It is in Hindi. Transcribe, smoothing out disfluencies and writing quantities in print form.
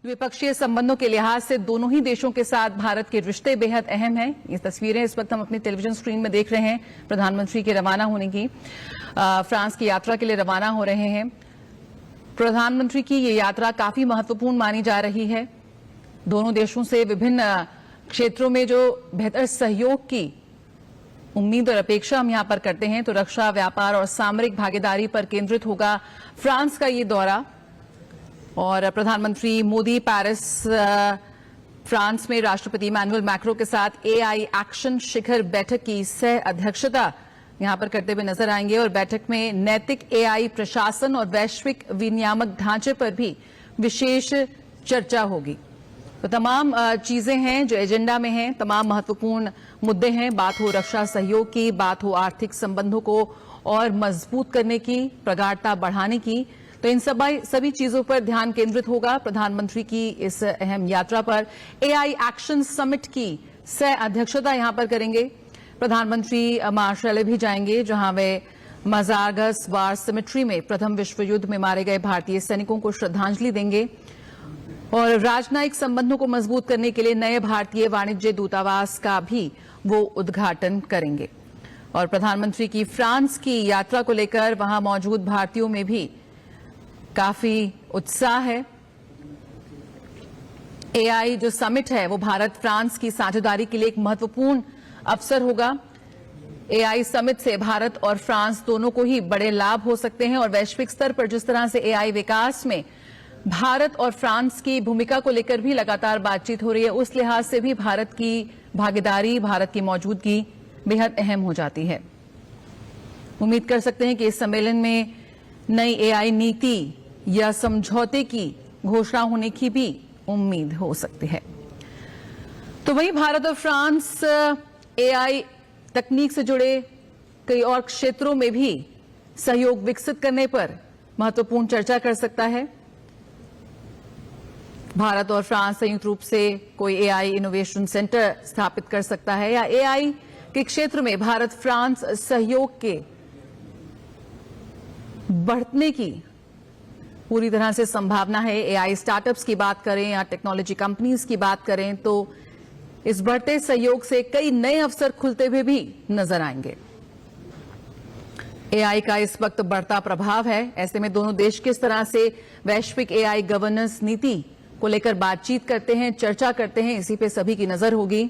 द्विपक्षीय संबंधों के लिहाज से दोनों ही देशों के साथ भारत के रिश्ते बेहद अहम हैं। ये तस्वीरें इस वक्त हम अपनी टेलीविजन स्क्रीन में देख रहे हैं प्रधानमंत्री के रवाना होने की। फ्रांस की यात्रा के लिए रवाना हो रहे हैं। प्रधानमंत्री की ये यात्रा काफी महत्वपूर्ण मानी जा रही है। दोनों देशों से विभिन्न क्षेत्रों में जो बेहतर सहयोग की उम्मीद और अपेक्षा हम यहां पर करते हैं, तो रक्षा, व्यापार और सामरिक भागीदारी पर केंद्रित होगा फ्रांस का ये दौरा। और प्रधानमंत्री मोदी पेरिस फ्रांस में राष्ट्रपति इमैनुअल मैक्रो के साथ एआई एक्शन शिखर बैठक की सह अध्यक्षता यहां पर करते हुए नजर आएंगे। और बैठक में नैतिक एआई प्रशासन और वैश्विक विनियामक ढांचे पर भी विशेष चर्चा होगी। तो तमाम चीजें हैं जो एजेंडा में हैं, तमाम महत्वपूर्ण मुद्दे हैं। बात हो रक्षा सहयोग की, बात हो आर्थिक संबंधों को और मजबूत करने की, प्रगाढ़ता बढ़ाने की, तो इन सभी चीजों पर ध्यान केंद्रित होगा प्रधानमंत्री की इस अहम यात्रा पर। एआई एक्शन समिट की सह अध्यक्षता यहां पर करेंगे। प्रधानमंत्री मार्शल भी जाएंगे, जहां वे मजारगस वार सिमेट्री में प्रथम विश्व युद्ध में मारे गए भारतीय सैनिकों को श्रद्धांजलि देंगे। और राजनयिक संबंधों को मजबूत करने के लिए नए भारतीय वाणिज्य दूतावास का भी वो उद्घाटन करेंगे। और प्रधानमंत्री की फ्रांस की यात्रा को लेकर वहां मौजूद भारतीयों में भी काफी उत्साह है। एआई जो समिट है वो भारत फ्रांस की साझेदारी के लिए एक महत्वपूर्ण अवसर होगा। एआई समिट से भारत और फ्रांस दोनों को ही बड़े लाभ हो सकते हैं। और वैश्विक स्तर पर जिस तरह से एआई विकास में भारत और फ्रांस की भूमिका को लेकर भी लगातार बातचीत हो रही है, उस लिहाज से भी भारत की भागीदारी, भारत की मौजूदगी बेहद अहम हो जाती है। उम्मीद कर सकते हैं कि इस सम्मेलन में नई एआई नीति या समझौते की घोषणा होने की भी उम्मीद हो सकती है। तो वहीं भारत और फ्रांस एआई तकनीक से जुड़े कई और क्षेत्रों में भी सहयोग विकसित करने पर महत्वपूर्ण चर्चा कर सकता है। भारत और फ्रांस संयुक्त रूप से कोई एआई इनोवेशन सेंटर स्थापित कर सकता है, या एआई के क्षेत्र में भारत फ्रांस सहयोग के बढ़ने की पूरी तरह से संभावना है। एआई स्टार्टअप्स की बात करें या टेक्नोलॉजी कंपनीज की बात करें, तो इस बढ़ते सहयोग से कई नए अवसर खुलते हुए भी नजर आएंगे। एआई का इस वक्त बढ़ता प्रभाव है। ऐसे में दोनों देश किस तरह से वैश्विक एआई गवर्नेंस नीति को लेकर बातचीत करते हैं, चर्चा करते हैं, इसी पे सभी की नजर होगी।